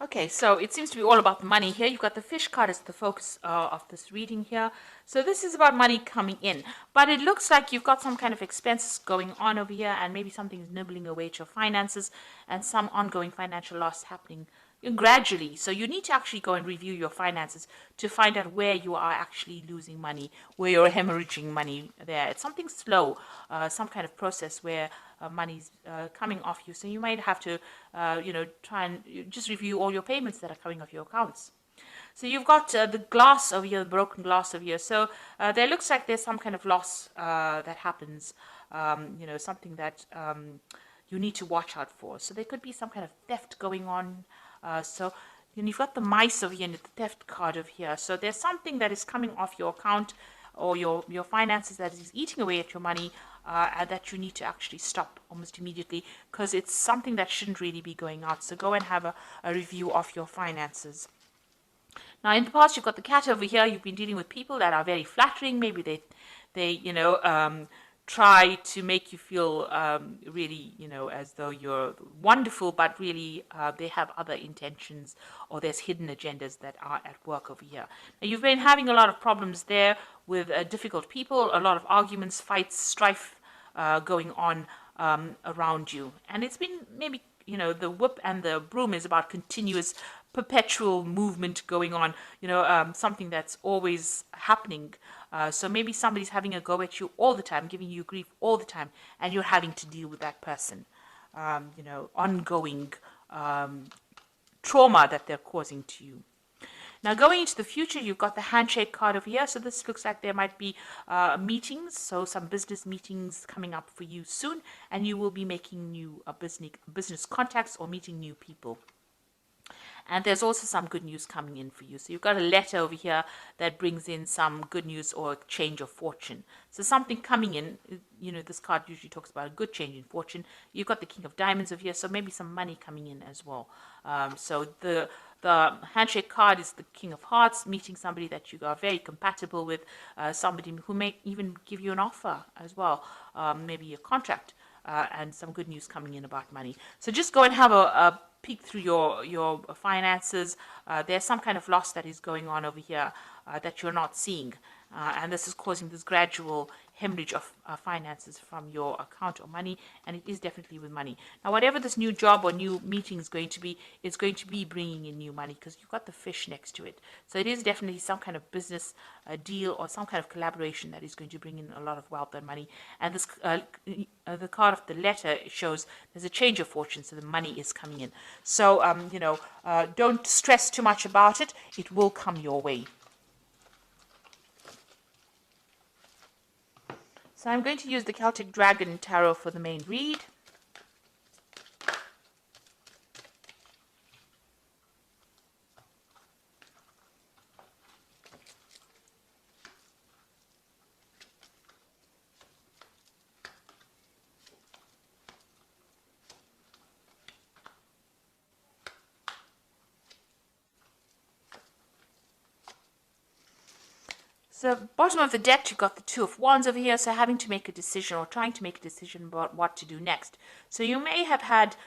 Okay, so it seems to be all about the money here. You've got the fish card as the focus of this reading here. So this is about money coming in. But it looks like you've got some kind of expenses going on over here, and maybe something's nibbling away at your finances, and some ongoing financial loss happening gradually. So you need to actually go and review your finances to find out where you are actually losing money, where you're hemorrhaging money there. It's something slow, some kind of process where money's coming off you. So you might have to, try and just review all your payments that are coming off your accounts. So you've got the glass over here, the broken glass over here. So there looks like there's some kind of loss that happens, something that you need to watch out for. So there could be some kind of theft going on. You've got the mice over here and the theft card over here. So there's something that is coming off your account or your finances that is eating away at your money, and that you need to actually stop almost immediately, because it's something that shouldn't really be going out. So go and have a review of your finances. Now, in the past, you've got the cat over here. You've been dealing with people that are very flattering. Maybe they try to make you feel really, as though you're wonderful, but really they have other intentions, or there's hidden agendas that are at work over here. Now, you've been having a lot of problems there with difficult people, a lot of arguments, fights, strife going on around you. And it's been maybe, the whip and the broom is about continuous, perpetual movement going on, something that's always happening. So maybe somebody's having a go at you all the time, giving you grief all the time, and you're having to deal with that person. Ongoing trauma that they're causing to you. Now, going into the future, you've got the handshake card over here. So this looks like there might be meetings, so some business meetings coming up for you soon, and you will be making new business contacts or meeting new people. And there's also some good news coming in for you. So you've got a letter over here that brings in some good news or a change of fortune. So something coming in, this card usually talks about a good change in fortune. You've got the King of Diamonds over here, so maybe some money coming in as well. So the handshake card is the King of Hearts, meeting somebody that you are very compatible with, somebody who may even give you an offer as well, maybe a contract, and some good news coming in about money. So just go and have a peek through your finances. There's some kind of loss that is going on over here that you're not seeing, and this is causing this gradual hemorrhage of finances from your account or money, and it is definitely with money. Now, whatever this new job or new meeting is going to be, it's going to be bringing in new money, because you've got the fish next to it. So it is definitely some kind of business deal or some kind of collaboration that is going to bring in a lot of wealth and money. And this the card of the letter shows there's a change of fortune, so the money is coming in. So don't stress too much about it. It will come your way. So I'm going to use the Celtic Dragon Tarot for the main read. So bottom of the deck, you've got the Two of Wands over here, so having to make a decision or trying to make a decision about what to do next. So you may have had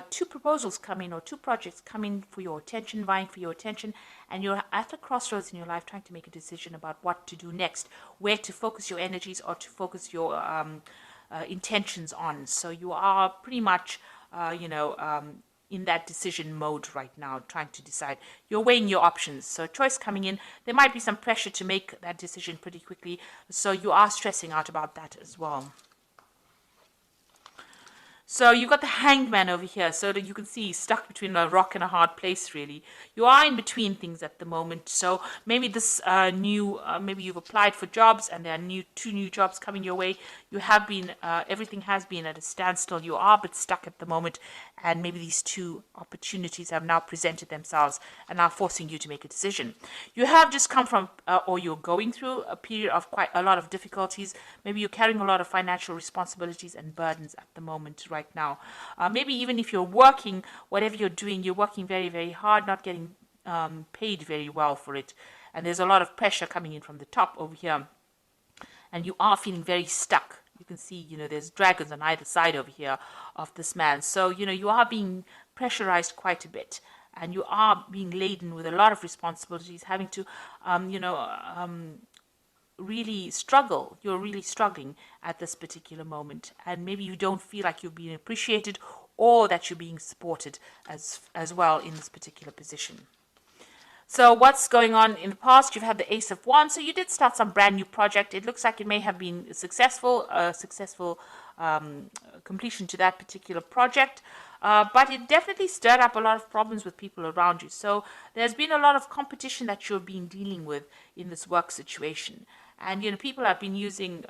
two proposals come in or two projects come in for your attention, vying for your attention, and you're at a crossroads in your life trying to make a decision about what to do next, where to focus your energies or to focus your intentions on. So you are pretty much, in that decision mode right now, trying to decide. You're weighing your options. So choice coming in. There might be some pressure to make that decision pretty quickly. So you are stressing out about that as well. So you've got the Hanged Man over here, so that you can see he's stuck between a rock and a hard place, really. You are in between things at the moment. So maybe this maybe you've applied for jobs and there are two new jobs coming your way. You have been, everything has been at a standstill. You are a bit stuck at the moment, and maybe these two opportunities have now presented themselves and are forcing you to make a decision. You have just come from, or you're going through a period of quite a lot of difficulties. Maybe you're carrying a lot of financial responsibilities and burdens at the moment right now. Maybe even if you're working, whatever you're doing, you're working very, very hard, not getting paid very well for it. And there's a lot of pressure coming in from the top over here. And you are feeling very stuck. You can see, there's dragons on either side over here of this man. So, you are being pressurized quite a bit. and you are being laden with a lot of responsibilities, having to, really struggle. You're really struggling at this particular moment, and maybe you don't feel like you're being appreciated or that you're being supported as well in this particular position. So what's going on in the past? You've had the Ace of Wands, so you did start some brand new project. It looks like it may have been successful, completion to that particular project. But it definitely stirred up a lot of problems with people around you. So there's been a lot of competition that you're being dealing with in this work situation. And, people have been using,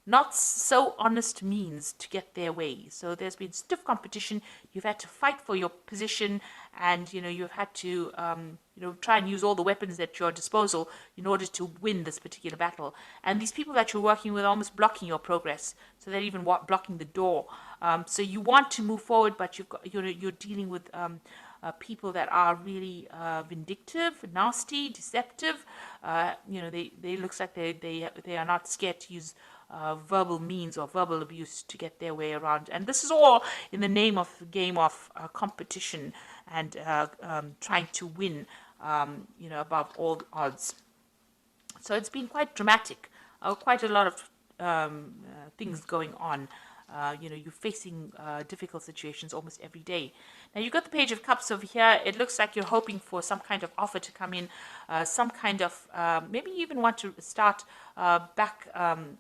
not so honest means to get their way. So there's been stiff competition. You've had to fight for your position, and you've had to try and use all the weapons at your disposal in order to win this particular battle. And these people that you're working with are almost blocking your progress, so they're even blocking the door. So you want to move forward, but you're dealing with people that are really vindictive, nasty, deceptive. They looks like they are not scared to use verbal means or verbal abuse to get their way around. And this is all in the name of the game of competition and trying to win, above all odds. So it's been quite dramatic, quite a lot of things going on. You're facing difficult situations almost every day. Now you've got the Page of Cups over here. It looks like you're hoping for some kind of offer to come in, some kind of, maybe you even want to start back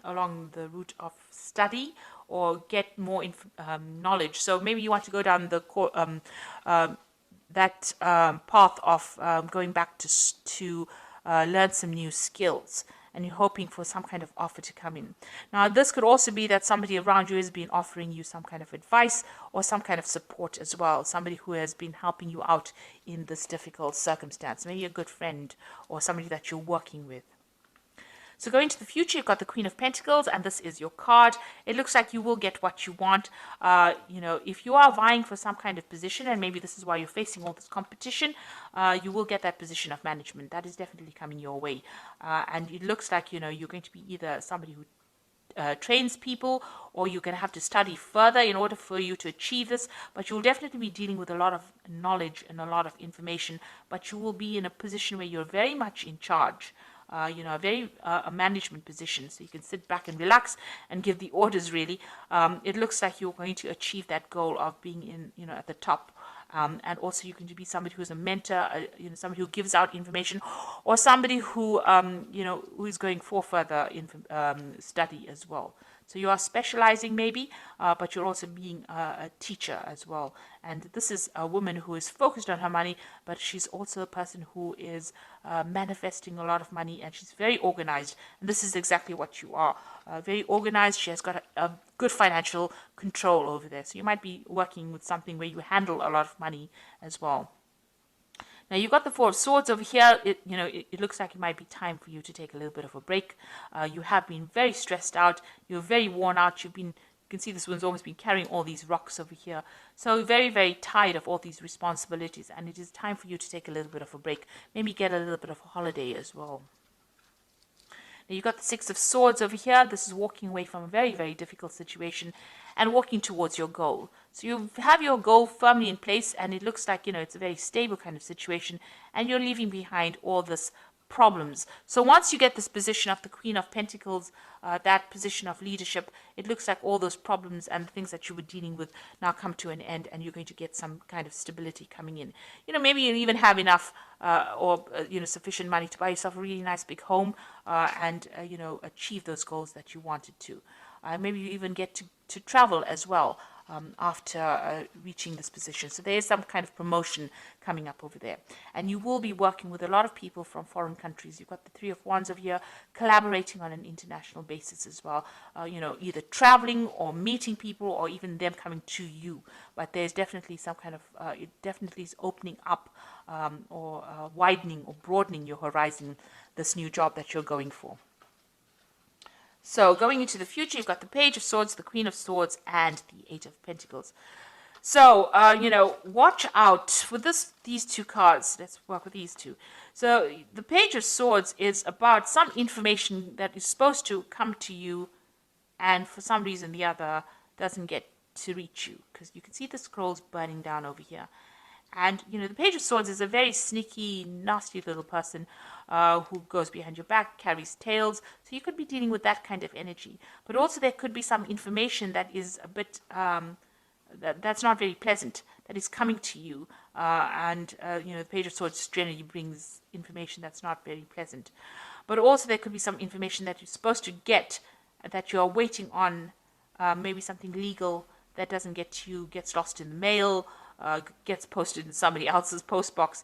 along the route of study or get more knowledge. So maybe you want to go down the path of going back to learn some new skills, and you're hoping for some kind of offer to come in. Now, this could also be that somebody around you has been offering you some kind of advice or some kind of support as well, somebody who has been helping you out in this difficult circumstance, maybe a good friend or somebody that you're working with. So going to the future, you've got the Queen of Pentacles, and this is your card. It looks like you will get what you want. If you are vying for some kind of position, and maybe this is why you're facing all this competition, you will get that position of management. That is definitely coming your way. And it looks like, you're going to be either somebody who trains people, or you're going to have to study further in order for you to achieve this, but you'll definitely be dealing with a lot of knowledge and a lot of information, but you will be in a position where you're very much in charge. A management position, so you can sit back and relax and give the orders, really. It looks like you're going to achieve that goal of being at the top. And also you're going to be somebody who's a mentor, somebody who gives out information, or somebody who, who is going for further study as well. So you are specializing maybe, but you're also being a teacher as well. And this is a woman who is focused on her money, but she's also a person who is manifesting a lot of money, and she's very organized. And this is exactly what you are. Very organized. She has got a good financial control over there. So you might be working with something where you handle a lot of money as well. Now you've got the Four of Swords over here. It looks like it might be time for you to take a little bit of a break. You have been very stressed out. You're very worn out. You can see this one's almost been carrying all these rocks over here. So very, very tired of all these responsibilities, and it is time for you to take a little bit of a break. Maybe get a little bit of a holiday as well. Now you've got the Six of Swords over here. This is walking away from a very, very difficult situation and walking towards your goal. So you have your goal firmly in place, and it looks like, it's a very stable kind of situation, and you're leaving behind all this problems. So once you get this position of the Queen of Pentacles, that position of leadership, it looks like all those problems and the things that you were dealing with now come to an end, and you're going to get some kind of stability coming in. Maybe you even have enough sufficient money to buy yourself a really nice big home, and achieve those goals that you wanted to. Maybe you even get to travel as well after reaching this position. So there is some kind of promotion coming up over there. And you will be working with a lot of people from foreign countries. You've got the Three of Wands over here, collaborating on an international basis as well. Either traveling or meeting people, or even them coming to you. But there's definitely some kind of, it definitely is opening up or widening or broadening your horizon, this new job that you're going for. So going into the future, you've got the Page of Swords, the Queen of Swords, and the Eight of Pentacles. So, watch out for these two cards. Let's work with these two. So the Page of Swords is about some information that is supposed to come to you, and for some reason or the other doesn't get to reach you, because you can see the scrolls burning down over here. And, you know, the Page of Swords is a very sneaky, nasty little person who goes behind your back, carries tales. So you could be dealing with that kind of energy. But also there could be some information that is a bit, that's not very pleasant, that is coming to you. You know, the Page of Swords generally brings information that's not very pleasant. But also there could be some information that you're supposed to get, that you're waiting on, maybe something legal that doesn't get to you, gets lost in the mail, gets posted in somebody else's post box.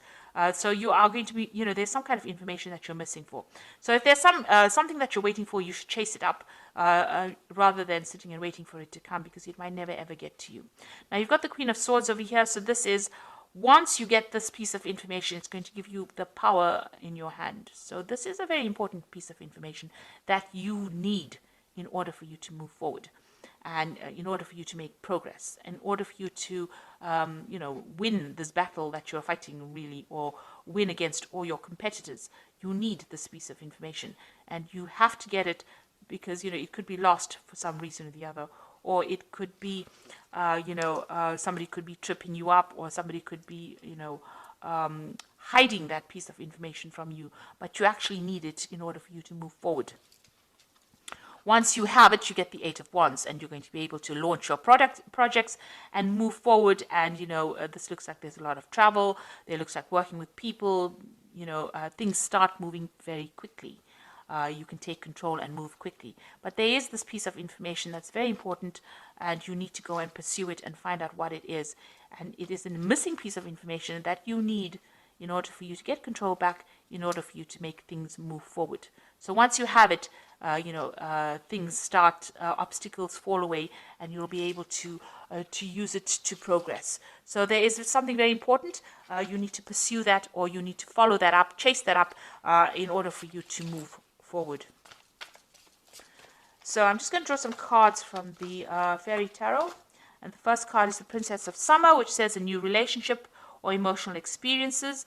So you are going to be, you know, there's some kind of information that you're missing for. So if there's something that you're waiting for, you should chase it up rather than sitting and waiting for it to come, because it might never ever get to you. Now you've got the Queen of Swords over here. So this is, once you get this piece of information, it's going to give you the power in your hand. So this is a very important piece of information that you need in order for you to move forward. And in order for you to make progress, in order for you to, you know, win this battle that you're fighting, really, or win against all your competitors, you need this piece of information. And you have to get it, because, you know, it could be lost for some reason or the other, or it could be, you know, somebody could be tripping you up, or somebody could be, you know, hiding that piece of information from you. But you actually need it in order for you to move forward. Once you have it, you get the Eight of Wands, and you're going to be able to launch your projects and move forward. And, you know, this looks like there's a lot of travel. It looks like working with people. You know, things start moving very quickly. You can take control and move quickly. But there is this piece of information that's very important, and you need to go and pursue it and find out what it is. And it is a missing piece of information that you need in order for you to get control back, in order for you to make things move forward. So once you have it, you know, things start, obstacles fall away, and you'll be able to use it to progress. So there is something very important. You need to pursue that, or you need to follow that up, chase that up, in order for you to move forward. So I'm just going to draw some cards from the Fairy Tarot. And the first card is the Princess of Summer, which says a new relationship or emotional experiences,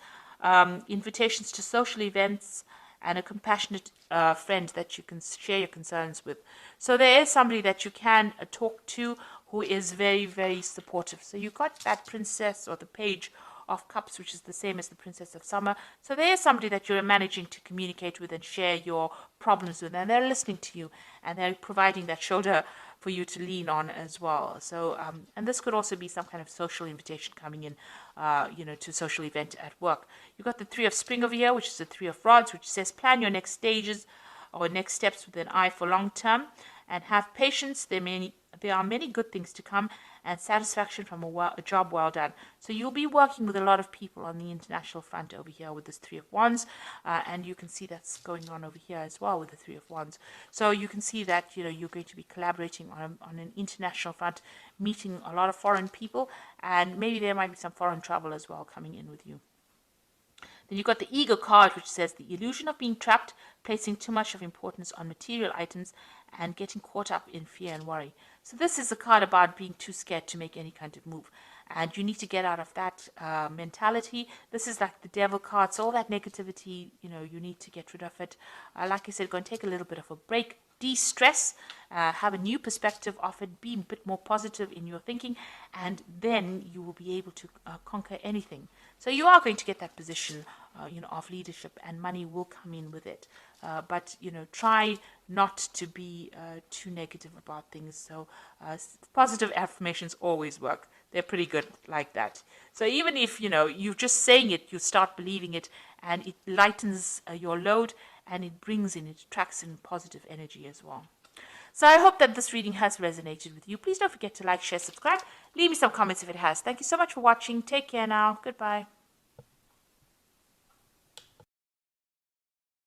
invitations to social events, and a compassionate friend that you can share your concerns with. So there is somebody that you can talk to who is very, very supportive. So you got that Princess, or the Page of Cups, which is the same as the Princess of Summer. So there is somebody that you're managing to communicate with and share your problems with, and they're listening to you, and they're providing that shoulder for you to lean on as well. So, and this could also be some kind of social invitation coming in, you know, to a social event at work. You've got the Three of Spring over here, which is the Three of Rods, which says plan your next stages or next steps with an eye for long term, and have patience. There are many good things to come, and satisfaction from a job well done. So you'll be working with a lot of people on the international front over here with this Three of Wands, and you can see that's going on over here as well with the Three of Wands. So you can see that, you know, you're going to be collaborating on an international front, meeting a lot of foreign people, and maybe there might be some foreign travel as well coming in with you. Then you've got the Ego card, which says the illusion of being trapped, placing too much of importance on material items, and getting caught up in fear and worry. So this is a card about being too scared to make any kind of move. And you need to get out of that mentality. This is like the Devil card. So all that negativity, you know, you need to get rid of it. Like I said, go and take a little bit of a break. De-stress, have a new perspective of it, be a bit more positive in your thinking, and then you will be able to conquer anything. So you are going to get that position, you know, of leadership, and money will come in with it. But, you know, try not to be too negative about things. So positive affirmations always work. They're pretty good like that. So even if, you know, you're just saying it, you start believing it, and it lightens your load, and it brings in, it attracts in positive energy as well. So I hope that this reading has resonated with you. Please don't forget to like, share, subscribe. Leave me some comments if it has. Thank you so much for watching. Take care now. Goodbye.